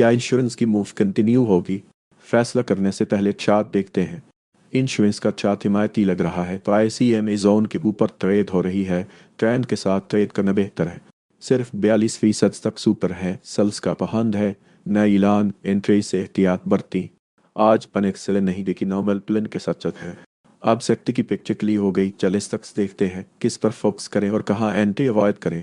क्या इंश्योरेंस की move continue होगी? फैसला करने से पहले चार्ट देखते हैं। इंश्योरेंस का चार्ट हिमायती लग रहा है। प्राइस जोन के ऊपर ट्रेड हो रही है। ट्रेंड के साथ ट्रेड करना बेहतर है। सिर्फ 42% तक सुपर है। सेल्स का पहंद है। नया ऐलान एंट्री से एहतियात बरती। आज पन एक्सेल नहीं देखी, नॉर्मल प्लान के साथ चल है। अब सेक्टर की पिक्चर क्लियर हो गई। चल इस तक देखते हैं किस पर फोकस करें और कहाँ एंट्री अवॉइड करें।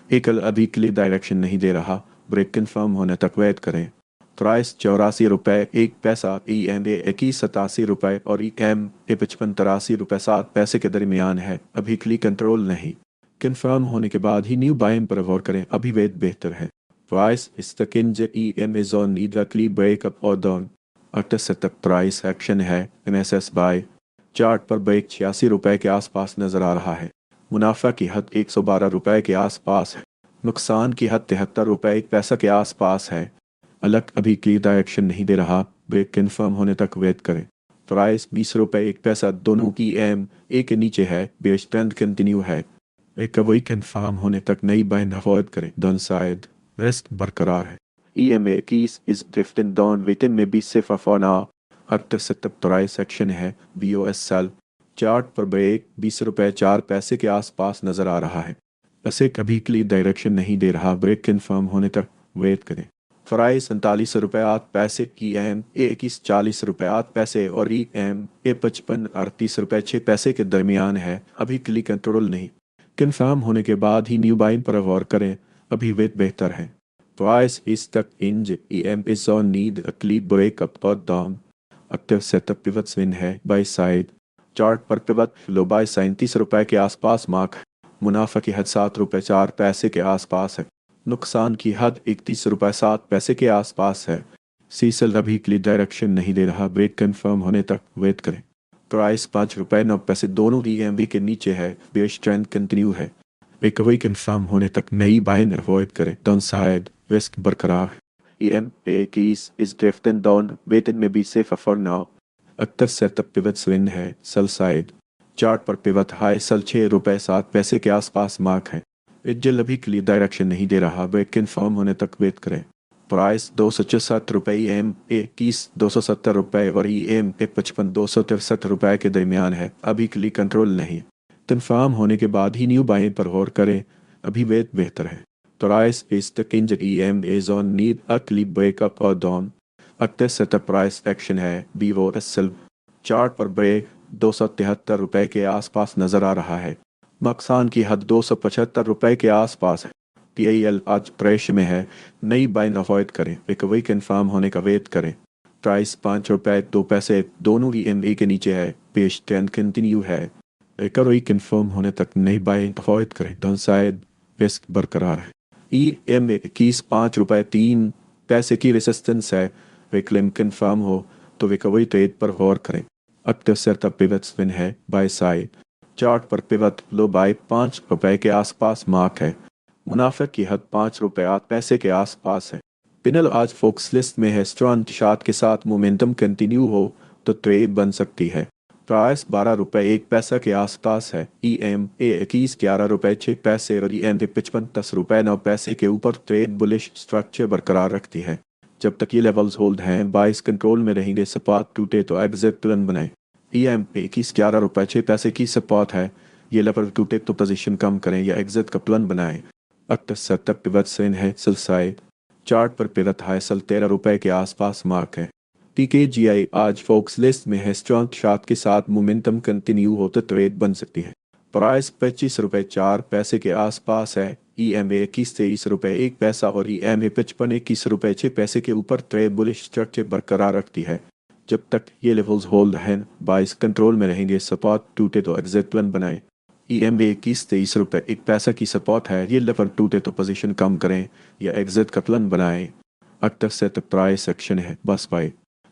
एक अभी क्लियर डायरेक्शन नहीं दे रहा। ब्रेक कन्फर्म होने तक वेट करें। प्राइस 84 रुपये 1 पैसा, EMA 21 87 रुपये और EMA 55 83 रुपये 7 पैसे के दरमियान है। अभी क्लिक कंट्रोल नहीं। कंफर्म होने के बाद ही न्यू बाइंग पर गौर करें। अभी वेट बेहतर है। प्राइस इस तक EMA zone need click breakup और डाउन। 68 तक प्राइस एक्शन है। MSS buy. चार्ट पर ब्रेक 86 रुपये के आसपास नजर आ रहा है। मुनाफा की हद 112 रुपये के आसपास है। नुकसान की हद 73 रुपये 1 पैसा के आसपास है। अलग अभी क्लियर डायरेक्शन नहीं दे रहा। ब्रेक कन्फर्म होने तक वेट करें। प्राइस 20 रुपये 1 पैसा दोनों की EMA के नीचे है। बेस ट्रेंड कंटिन्यू है। एक वही कन्फर्म होने तक नई बाइंग अवॉइड करें। डाउन साइड रिस्क बरकरार है। EMA 21 is drifting down waiting में 20 से फफाना। 68 तक प्राइस एक्शन है। BOS sell. चार्ट पर ब्रेक 20 रुपये 4 पैसे के आसपास नजर आ रहा है। ऐसे कभी क्लियर डायरेक्शन नहीं दे रहा। ब्रेक कन्फर्म होने तक वेट करें। प्राइस 39 रुपये 8 पैसे की EMA 21 40 रुपये 8 पैसे और EMA 55 38 रुपये 6 पैसे के दरमियान है। अभी क्लिक कंट्रोल नहीं। कंफर्म होने के बाद ही न्यू बाइंग पर गौर करें। अभी वेट बेहतर है। प्राइस इस तक EMA zone need click breakup और down. Active setup pivot swing है बाय साइड। चार्ट पर पिवट लो बाय 37 रुपये के आसपास मार्क है। मुनाफा की हद 7 रुपये 4 पैसे के आसपास है। नुकसान की हद 31 रुपये 7 पैसे के आसपास है। सीसल अभी क्लियर डायरेक्शन नहीं दे रहा। ब्रेक कन्फर्म होने तक वेट करें। प्राइस 5 रुपये 9 पैसे दोनों EMA के नीचे है। बेस ट्रेंड कंटिन्यू है। रिकवरी कन्फर्म होने तक नई बाइंग अवॉइड करें। डाउन साइड रिस्क बरकरार है। EMA 21 is drifting down waiting में 20 से for now. Active setup pivot swing है। Sell side. चार्ट पर पिवट हाई सेल 6 रुपये 7 पैसे के आसपास मार्क है। इज्जल अभी क्लियर डायरेक्शन नहीं दे रहा। ब्रेक कन्फर्म होने तक वेट करें। प्राइस 264 रुपये EMA 21 270 रुपये और EMA 55 263 रुपये के दरमियान है। अभी क्लियर कंट्रोल नहीं। कन्फर्म होने के बाद ही न्यू बाइंग पर गौर करें। अभी वेट बेहतर है। प्राइस इस तक EMA zone need a clear breakup और down. Active setup price action है। BOS चार्ट पर ब्रेक 273 रुपये के आसपास नजर आ रहा है। नुकसान की हद 275 रुपये के आसपास है। TIL आज प्रेशर में है। नई बाइंग अवॉइड करें। रिकवरी कन्फर्म होने का वेट करें। प्राइस 5 रुपये 2 पैसे दोनों EMA के नीचे है। बेस ट्रेंड कंटिन्यू है। रिकवरी कन्फर्म होने तक नई बाइंग अवॉइड करें। डाउन साइड रिस्क बरकरार है। EMA 21 5 रुपये 3 पैसे की रेसिस्टेंस है। रिक्लेम कन्फर्म हो तो रिकवरी ट्रेड पर गौर करें। एक्टिव सेटअप पिवट स्विंग है बाय साइड। चार्ट पर पिवट लो बाय 5 रुपये के आसपास मार्क है। मुनाफे की हद 5 रुपये 8 पैसे के आसपास है। पिनल आज फोकस लिस्ट में है। स्ट्रॉन्ग शाट के साथ मोमेंटम कंटिन्यू हो तो ट्रेड बन सकती है। प्राइस 12 रुपये 1 पैसा के आसपास है। EMA 21 11 रुपये 6 पैसे और EMA 55 10 रुपये 9 पैसे के ऊपर ट्रेड बुलिश स्ट्रक्चर बरकरार रखती है। जब तक ये लेवल्स होल्ड हैं बाइस कंट्रोल में रहेंगे। सपोर्ट टूटे तो एग्जिट प्लान बनाएं। EMA 21 11 रुपये 6 पैसे की सपोर्ट है। ये लेवल टूटे तो पोजीशन कम करें या एग्जिट का प्लान बनाएं। अक्टर सेटअप पिवट स्विंग है। Sell side. चार्ट पर पिवट हाई सेल 13 रुपये के आसपास मार्क है। TKGI आज फोकस लिस्ट में है। स्ट्रॉन्ग शॉट के साथ मोमेंटम कंटिन्यू हो तो ट्रेड बन सकती है। प्राइस 25 रुपये 4 पैसे के आसपास है। EMA 21 23 रुपये 1 पैसा और EMA 55 21 रुपये 6 पैसे के ऊपर ट्रेड बुलिश स्ट्रक्चर बरकरार रखती है। जब तक ये लेवल्स होल्ड हैं बाइस कंट्रोल में रहेंगे। सपोर्ट टूटे तो एग्जिट प्लान बनाएं। EMA 21 23 रुपये 1 पैसा की सपोर्ट है। ये लेवल टूटे तो पोजीशन कम करें या एग्जिट का प्लान बनाएं। अक्टर सेट प्राइस एक्शन है बस बाय।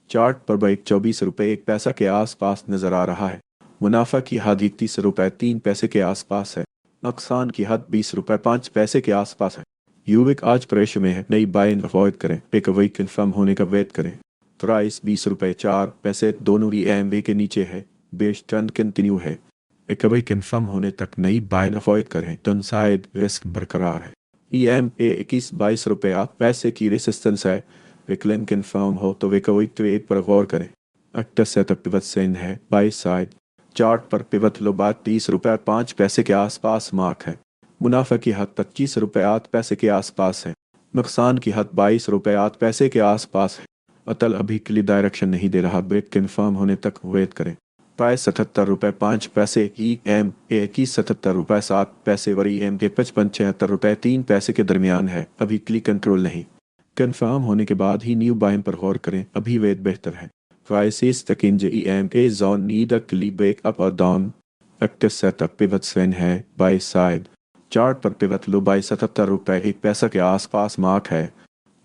चार्ट पर ब्रेक 24 रुपये 1 पैसा के आसपास नजर आ रहा है। मुनाफा की हद 31 रुपये 3 पैसे के आसपास है। नुकसान की हद 20 रुपये 5 पैसे के आसपास है। यूविक आज प्रेशर में है। नई बाइंग अवॉइड करें। रिकवरी कन्फर्म होने का वेट करें। प्राइस 20 रुपये 4 पैसे दोनों EMA के नीचे है। बेस ट्रेंड कंटिन्यू है। रिकवरी कन्फर्म होने तक नई बाइंग अवॉइड करें। डाउन साइड रिस्क बरकरार है। EMA 21 22 रुपये 8 पैसे की रेसिस्टेंस है। विकलन कन्फर्म हो तो विकवी ट्रेड पर गौर करें। अक्टर सेटअप पिवट सेंड है, बाई साइड चार्ट पर पिवट लो बात 30 रुपये 5 पैसे के आसपास मार्क है। मुनाफे की हद 25 रुपये 8 पैसे के आसपास है। नुकसान की हद 22 रुपये 8 पैसे के आसपास है। अतल अभी के लिए डायरेक्शन नहीं दे रहा, ब्रेक कन्फर्म होने तक वेट करें। प्राइस 77 रुपये 5 पैसे, ई एम ए की 77 रुपये 7 पैसे और ई एम के 55 76 रुपये 3 पैसे के दरमियान है। अभी क्लिक कंट्रोल नहीं। कंफर्म होने के बाद ही न्यू बाइंग पर गौर करें, अभी वेट बेहतर है। Prices stuck in E M A zone need a clear break up और down. Active setup pivot swing है, बाई साइड चार्ट पर पिवट लो बाई 77 रुपये 1 पैसा के आसपास मार्क है।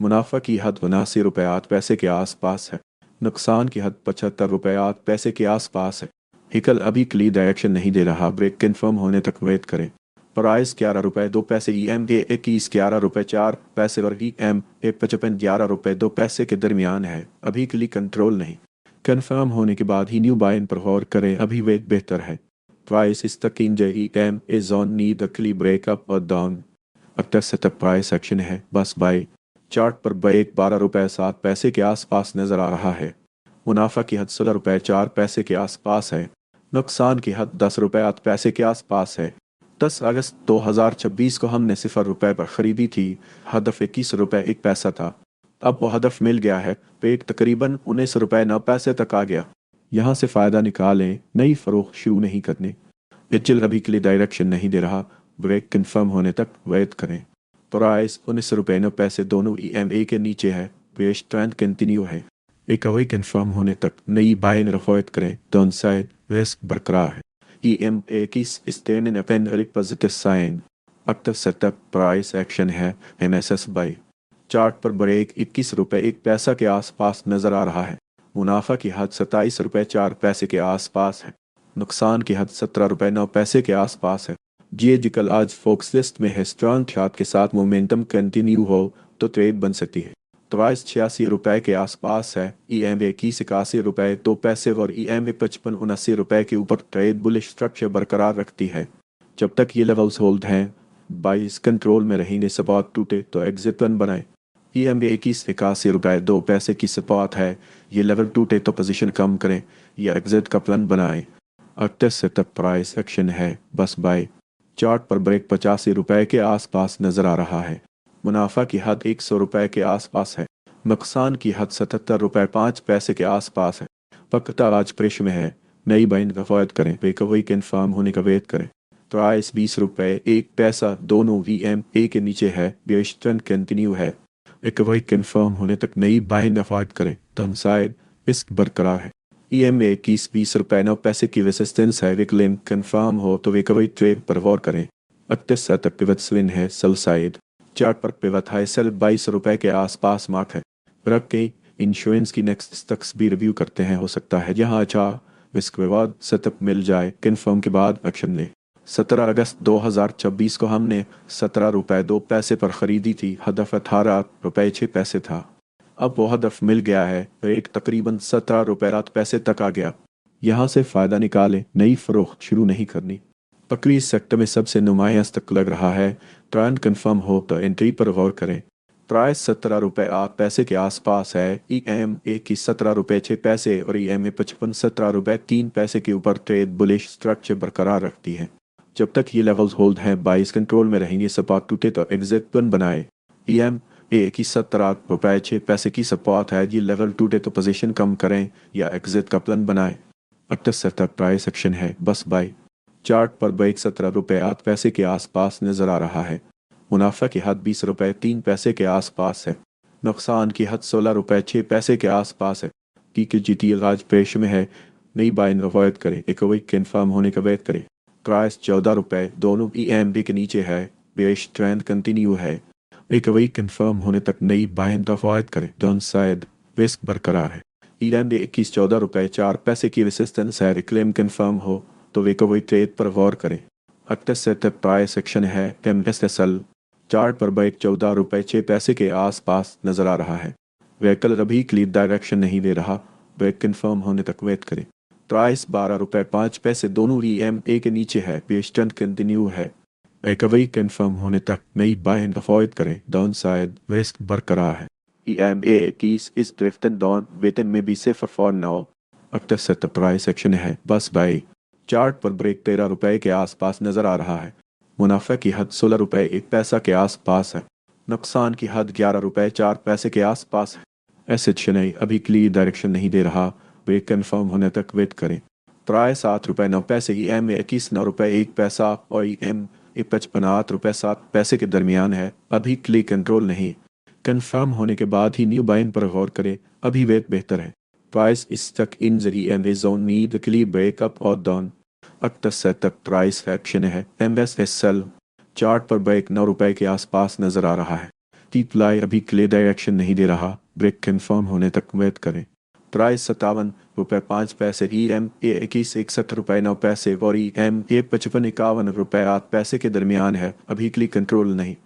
मुनाफा की हद 79 रुपये 8 पैसे के आसपास है। नुकसान की हद 75 रुपये 8 पैसे के आसपास है। हिकल अभी क्लियर डायरेक्शन नहीं दे रहा, ब्रेक कन्फर्म होने तक वेट करें। प्राइस 11 रुपये 2 पैसे, ई एम ए 21 11 रुपये 4 पैसे और ई एम ए 55 11 रुपये 2 पैसे के दरमियान है। अभी क्लियर कंट्रोल नहीं। कन्फर्म होने के बाद ही न्यू बाइन पर गौर करें, अभी वेट बेहतर है। प्राइस इस stuck in E M A zone need a clear breakup और down. Active setup price action है, बस बाय चार्ट पर ब्रेक 12 रुपये 7 पैसे के आसपास नजर आ रहा है। मुनाफा की हद 16 रुपये 4 पैसे के आसपास है। नुकसान की हद 10 रुपये 8 पैसे के आसपास है। 10 अगस्त 2026 को हमने 0 रुपये पर खरीदी थी। हदफ 21 रुपये 1 पैसा था। अब वो हदफ मिल गया है, पेट तकरीबन 19 रुपये 9 पैसे तक आ गया। यहाँ से फ़ायदा निकालें, नई फरोख्त शुरू नहीं करनी। एचएल अभी के लिए डायरेक्शन नहीं दे रहा, ब्रेक कंफर्म होने तक वेट करें। प्राइस 19 रुपये 9 पैसे दोनों ई एम ए के नीचे है, बेश ट्रेंड कंटिन्यू है। एक अवे कंफर्म होने तक नई बाय रफायत करें, डाउन साइड रिस्क बरकरार है। ई एम ए की स्टैंड इन अपेंडिक positive sign. Active setup price action है, M S S buy chart पर ब्रेक 21 रुपये 1 पैसा के आसपास नजर आ रहा है। मुनाफा की हद 27 रुपये 4 पैसे के आसपास है। नुकसान की हद 17 रुपये 9 पैसे के आसपास है। जियोलॉजिकल आज फोक्स लिस्ट में है, स्ट्रॉन्ग चार्ट के साथ मोमेंटम कंटिन्यू हो तो ट्रेड बन सकती है। प्राइस 86 रुपये के आसपास है। ई एम ए की 81 रुपये 2 पैसे और ई एम ए 55 79 रुपये के ऊपर ट्रेड बुलिश स्ट्रक्चर बरकरार रखती है। जब तक ये लेवल्स होल्ड हैं, बाइस कंट्रोल में रहेंगे। सपोर्ट टूटे तो एग्जिट प्लान बनाएं। ई एम ए की 81 रुपये 2 पैसे की सपोर्ट है, ये लेवल टूटे तो पोजीशन कम करें या एग्जिट का प्लान बनाएं। अक्टर सेटअप प्राइस एक्शन है, बस बाय चार्ट पर ब्रेक 85 रुपये के आसपास नजर आ रहा है। मुनाफा की हद 100 रुपये के आसपास है। नुकसान की हद 77 रुपये 5 पैसे के आसपास है। पकता आज प्रेश में है, नई बाइंग रफायत करें, रिकवरी कन्फर्म होने का वेट करें। प्राइस 20 रुपये 1 पैसा दोनों वी एम ए के नीचे है, बेश ट्रेंड कंटिन्यू है। रिकवरी कन्फर्म होने तक नई बाइंग रफायत करें, डाउन साइड रिस्क बरकरार है। ई एम ए की 20 रुपये 9 पैसे की रेसिस्टेंस है, रिक्लेम कन्फर्म हो तो रिकवरी ट्रेड पर गौर करें। अक्टर सेटअप पिवट स्विन है, सेल साइड चार्ट पर पिवट हाई सेल 22 रुपये के आसपास मार्क है। रख के इंश्योरेंस की नेक्स्ट स्टॉक्स भी रिव्यू करते हैं, हो सकता है यहाँ अच्छा रिस्क रिवॉर्ड सेटअप मिल जाए। कन्फर्म के बाद एक्शन ले। 17 अगस्त 2026 को हमने 17 रुपये 2 पैसे पर खरीदी थी। हदफ 18 रुपये 6 पैसे था। अब वो हदफ मिल गया है, रेट तकरीबन 17 रुपये 8 पैसे तक आ गया। यहाँ से फ़ायदा निकालें, नई फरोख्त शुरू नहीं करनी। बकरी सेक्टर में सबसे नुमायां तक लग रहा है, ट्रेंड कन्फर्म हो तो एंट्री पर गौर करें। प्राइस 17 रुपये 8 पैसे के आसपास है। ई एम ए की 17 रुपये 6 पैसे और ई एम ए 55 17 रुपये 3 पैसे के ऊपर ट्रेड बुलिश स्ट्रक्चर बरकरार रखती है। जब तक ये लेवल्स होल्ड हैं, बाइस कंट्रोल में रहेंगे। सपोर्ट टूटे तो एग्जिट प्लान बनाए। ई एम ए की 17 रुपये 6 पैसे की सपोर्ट है, ये लेवल टूटे तो पोजीशन कम करें या एग्जिट का प्लान बनाए। अक्टर सेटअप प्राइस एक्शन है, बस बाय चार्ट पर ब्रेक 17 रुपये 8 पैसे के आसपास नजर आ रहा है। मुनाफा की हद 20 रुपये 3 पैसे के आसपास है। नुकसान की हद 16 रुपये 6 पैसे के आसपास है। की जी टी आज पेश में है, नई बाइंग रफायत करें, एक वीक कन्फर्म होने का वेट करें। प्राइस 14 रुपये दोनों ई एम बी के नीचे है, बेश ट्रेंड कंटिन्यू है। एक वीक कन्फर्म होने तक नई बाइंग रफायत करें, डाउन साइड रिस्क बरकरार है। ई एम बी 21 14 रुपये 4 पैसे की रेसिस्टेंस है, रिक्लेम कन्फर्म हो तो रिकवरी ट्रेड पर गौर करें। अक्टर सेटअप प्राइस एक्शन है, M S S L chart पर ब्रेक 14 रुपये 6 पैसे के आसपास नजर आ रहा है। व्हीकल अभी क्लियर डायरेक्शन नहीं दे रहा, ब्रेक कन्फर्म होने तक वेट करें। प्राइस 12 रुपये 5 पैसे दोनों ई एम ए के नीचे है, बेश ट्रेंड कंटिन्यू है। रिकवरी कन्फर्म होने तक नई बाइंग अवॉइड करें, डाउन साइड रिस्क बरकरार है। EMA 21 इस ड्रिफ्टन डॉन वेतन में भी सिर्फ for now. Active set price section है बस बाई। चार्ट पर ब्रेक 13 रुपए के आसपास नजर आ रहा है। मुनाफे की हद 16 रुपए 1 पैसा के आसपास है। नुकसान की हद 11 रुपए 4 पैसे के आसपास है। ऐसे चेन्नई अभी क्लियर डायरेक्शन नहीं दे रहा। ब्रेक कंफर्म होने तक वेट करें। प्राइस 7 रुपए 9 पैसे। EMA 21 9 रुपए 1 पैसा और EM 55 8 रुपए 7 पैसे के दरमियान है। अभी क्लिक कंट्रोल नहीं। कंफर्म होने के बाद ही न्यू बाइन पर गौर करें। अभी वेट बेहतर है। प्राइस इस तक इन जरिए एमेजोन नीड क्लियर ब्रेकअप और डाउन। अक्टस से तक प्राइस एक्शन है। MSSL चार्ट पर ब्रेक 9 रुपए के आसपास नजर आ रहा है। टीपलाई अभी क्लियर डायरेक्शन नहीं दे रहा। ब्रेक कंफर्म होने तक वेट करें। प्राइस 57 रुपए 5 पैसे। EMA 21 61 रुपए 9 पैसे और EMA 55 51 रुपए 8 पैसे के दरमियान है। अभी क्लिक कंट्रोल नहीं।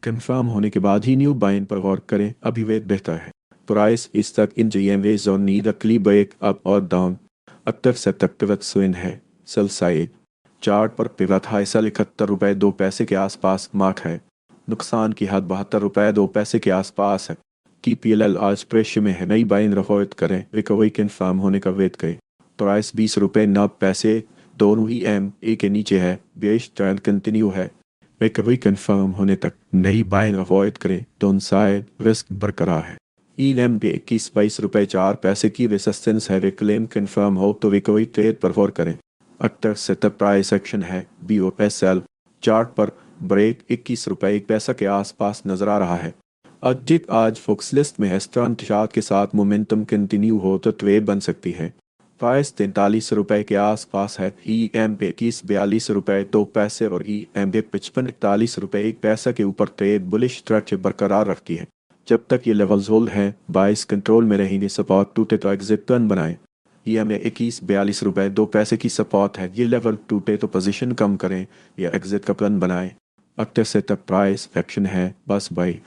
कंफर्म होने के बाद ही न्यू बाइन पर गौर करें। अभी वेट बेहतर है। प्राइस इस stuck in EMA zone need clear break up और डाउन। अक्टर से तक पिवट स्विंग है। सेल साइड चार्ट पर पिवट हाई सेल 71 रुपए 2 पैसे के आसपास मार्क है। नुकसान की हद 72 रुपए 2 पैसे के आसपास है। TPLL आज प्रेशर में है। नई बाइन रिकॉर्ड करें। रिकवरी कंफर्म होने का वेट करें। प्राइस 20 रुपए 9 पैसे दोनों ही EMA के नीचे है। बेस ट्रेंड कंटिन्यू है। रिकवरी कंफर्म होने तक नई बाइन अवॉइड करें। डाउन साइड रिस्क बरकरार है। EMA 21 22 रुपए 4 पैसे की रेसिस्टेंस है। रिक्लेम कंफर्म हो तो रिकवरी ट्रेड पर गौर करें। अक्टर सेटअप प्राइस एक्शन है। BOSL चार्ट पर ब्रेक 21 रुपए 1 पैसा के आसपास नजर आ रहा है। अजित आज फोक्स लिस्ट में है। स्ट्रॉन्ग चार्ट के साथ मोमेंटम कंटिन्यू हो तो ट्रेड बन सकती है। प्राइस 43 रुपए के आसपास है। EMA 21 42 रुपए 2 पैसे और EMA 55 41 रुपए 1 पैसा के ऊपर ट्रेड बुलिश स्ट्रक्चर बरकरार रखती है। जब तक ये लेवल्स होल्ड हैं बाइस कंट्रोल में रहेंगे। सपोर्ट टूटे तो एग्जिट टर्न बनाएं। EMA 21 42 रुपए 2 पैसे की सपोर्ट है। ये लेवल टूटे तो पोजीशन कम करें या एग्जिट का प्लान बनाएं। अक्टर सेटअप प्राइस एक्शन है बस बाई।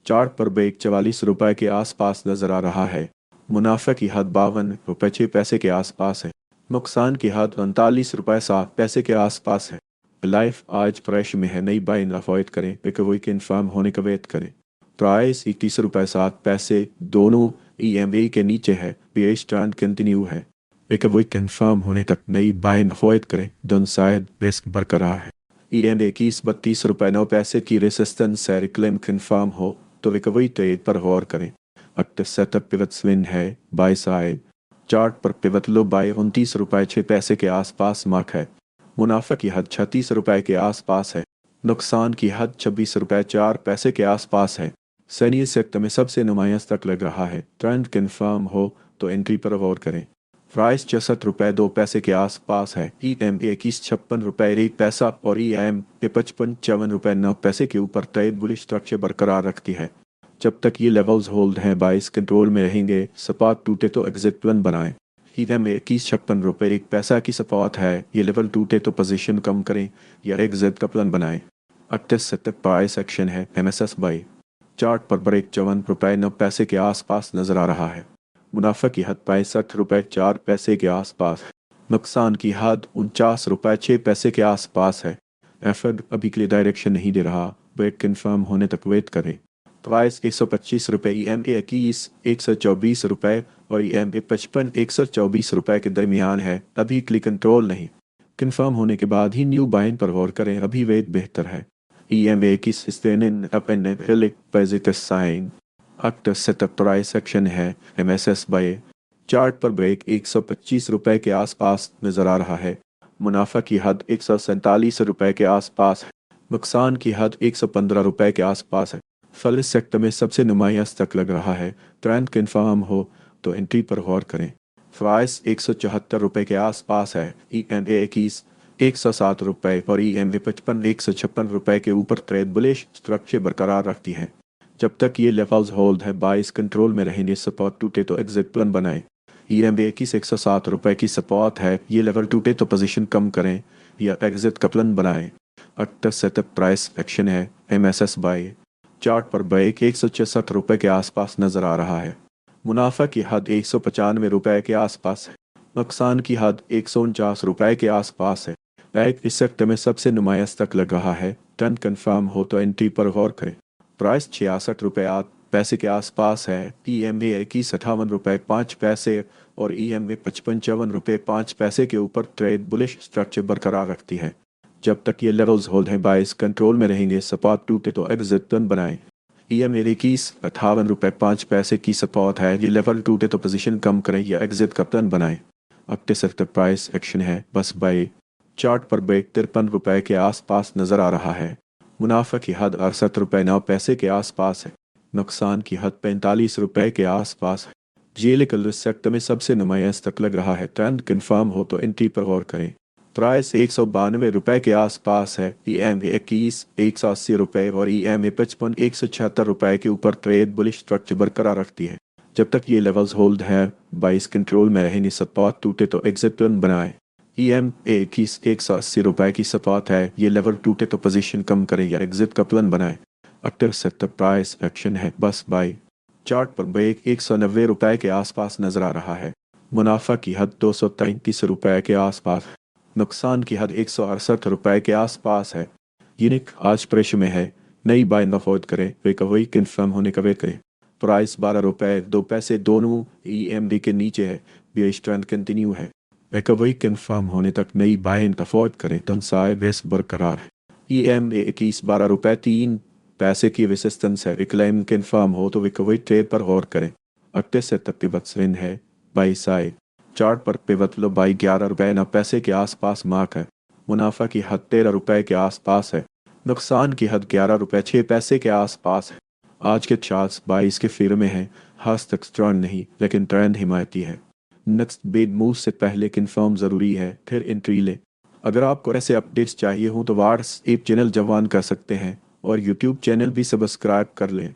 चार्ट पर ब्रेक 44 रुपए के आसपास नजर आ रहा है। मुनाफे की हद 52 रुपए 6 पैसे के आसपास है। नुकसान की हद 39 रुपए 7 पैसे के आसपास है। लाइफ आज प्रेशर में है। नई बाइन अवॉइड करें। रिकवरी कंफर्म होने का वेट करें। प्राइस 31 रुपए 7 पैसे दोनों EMA के नीचे है। बेस ट्रेंड कंटिन्यू है। रिकवरी कंफर्म होने तक नई बाइन अवॉइड करें। डाउन साइड रिस्क बरकरार है। EMA 21 32 रुपए 9 पैसे की रेसिस्टेंस है। रिक्लेम कंफर्म हो तो रिकवरी ट्रेड पर गौर करें। अक्टर सेटअप पिवट स्विंग है बाय साइड। चार्ट पर पिवट लो बाय 29 रुपए 6 पैसे के आसपास मार्क है। मुनाफे की हद 36 रुपए के आसपास है। नुकसान की हद 26 रुपए 4 पैसे के आसपास है। सैनिय सेक्टर में सबसे नुमायां तक लग रहा है। ट्रेंड कंफर्म हो तो एंट्री पर गौर करें। प्राइस 66 रुपए 2 पैसे के आसपास है। EMA 21 56 रुपए 1 पैसा और EMA 55 54 रुपए 9 पैसे के ऊपर ट्रेड बुलिश स्ट्रक्चर बरकरार रखती है। जब तक ये लेवल्स होल्ड हैं बाइस कंट्रोल में रहेंगे। सपोर्ट टूटे तो एग्जिट प्लान बनाएं। EMA 21 56 रुपए 1 पैसा की सपोर्ट है। ये लेवल टूटे तो पोजीशन कम करें या एग्जिट का प्लान बनाएं। अक्टर सेटअप प्राइस एक्शन है। MSS by. चार्ट पर ब्रेक 54 रुपए 9 पैसे के आसपास नजर आ रहा है। मुनाफा की हद 65 रुपए 4 पैसे के आसपास है। नुकसान की हद 49 रुपए 6 पैसे के आसपास है। एफर्ड अभी के लिए डायरेक्शन नहीं दे रहा। ब्रेक कंफर्म होने तक वेट करें। प्राइस 125 रुपए। EMA 21 124 रुपए और EMA 55 124 रुपए के दरमियान है। अभी क्लिक कंट्रोल नहीं। कंफर्म होने के बाद ही न्यू बाइन पर गौर करें। अभी वेट बेहतर है। EMA 21 स्टेनिन अपने हेलिक positive sign. Active setup price action है। MSS buy. चार्ट पर ब्रेक 125 रुपए के आसपास नजर आ रहा है। मुनाफा की हद 147 रुपए के आसपास है। नुकसान की हद 115 रुपए के आसपास है। फल इस सेक्टर में सबसे नुमायां तक लग रहा है। ट्रेंड कंफर्म हो तो एंट्री पर गौर करें। प्राइस 174 रुपए के आसपास है। EMA 21 107 रुपए और EMA 55 156 रुपए के ऊपर ट्रेड बुलिश स्ट्रक्चर बरकरार रखती है। जब तक ये लेवल्स होल्ड है बाइस कंट्रोल में रहेंगे। सपोर्ट टूटे तो एग्जिट प्लान बनाएं। EMA 21 107 रुपए की सपोर्ट है। ये लेवल टूटे तो पोजीशन कम करें या एग्जिट का प्लान बनाएं। अक्टर सेटअप प्राइस एक्शन है। MSS buy. चार्ट पर ब्रेक 166 रुपए के आसपास नजर आ रहा है। मुनाफा की हद 195 रुपए के आसपास है। नुकसान की हद 149 रुपए के आसपास है। बैक इस सेक्टर में सबसे नुमायां तक लग रहा है। टर्न कंफर्म हो तो एंट्री पर गौर करें। प्राइस 66 रुपए 8 पैसे के आसपास है। EMA 21.58 रुपये 5 पैसे और EMA 55.54 रुपये 5 पैसे के ऊपर ट्रेड बुलिश स्ट्रक्चर बरकरार रखती है। जब तक ये लेवल्स होल्ड हैं बाइस कंट्रोल में रहेंगे। सपोर्ट टूटे तो एग्जिट टर्न बनाएं। EMA 21.58 रुपये 5 पैसे की सपोर्ट है। ये लेवल टूटे तो पोजीशन कम करें या एग्जिट का टर्न बनाएं। अब सेक्टर प्राइस एक्शन है बस बाई। चार्ट पर ब्रेक 53 रुपये के आसपास नजर आ रहा है। मुनाफा की हद 68.9 रुपये के आसपास है। नुकसान की हद 45 रुपये के आसपास है। जेलिकल सेक्टर में सबसे नुमायां तक लग रहा है। ट्रेंड कंफर्म हो तो एंट्री पर गौर करें। प्राइस 192 रुपये के आसपास है। EMA 21 180 रुपये और EMA 55 176 रुपये के ऊपर ट्रेड बुलिश स्ट्रक्चर बरकरार रखती है। जब तक ये लेवल्स होल्ड है बाइस कंट्रोल में रहेंगे। सपोर्ट टूटे तो एग्जिट टर्न बनाए। EMA 180 रुपये की सपोर्ट है। ये लेवल टूटे तो पोजीशन कम करें या एग्जिट का प्लान बनाए। अक्टर सेक्टर प्राइस एक्शन है बस बाई। चार्ट पर ब्रेक 190 रुपये के आसपास नजर आ रहा है। मुनाफा की हद 233 रुपये के आसपास। नुकसान की हद 168 रुपये के आसपास है। यूनिक आज प्रेशर में है। नई बाय नफोद करें। रिकवरी कंफर्म होने का वेट करें। प्राइस 12 रुपये 2 पैसे दोनों EMD के नीचे है। बेयरिश ट्रेंड कंटिन्यू है। रिकवरी कंफर्म होने तक नई बाय नफोद करें। टनसाई बेस बरकरार है। EMA 21 12 रुपये 3 पैसे की रेजिस्टेंस है। रिक्लाइम कंफर्म हो तो रिकवरी ट्रेड पर गौर करें। अक्टे से तक पिवट स्विंग है बाई साइड। चार्ट पर पिवट लो बाई 11 रुपये 9 पैसे के आसपास मार्क है। मुनाफा की हद 13 रुपये के आसपास है। नुकसान की हद 11 रुपये 6 पैसे के आसपास है। आज के चार्ट्स 22 के फेवर में हैं। हाथ तक स्ट्रॉन्ग नहीं लेकिन ट्रेंड हिमायती है। नेक्स्ट बेड मूव से पहले कंफर्म ज़रूरी है फिर एंट्री ले। अगर आपको ऐसे अपडेट्स चाहिए हो तो व्हाट्सएप चैनल जवान कर सकते हैं और यूट्यूब चैनल भी सब्सक्राइब कर लें।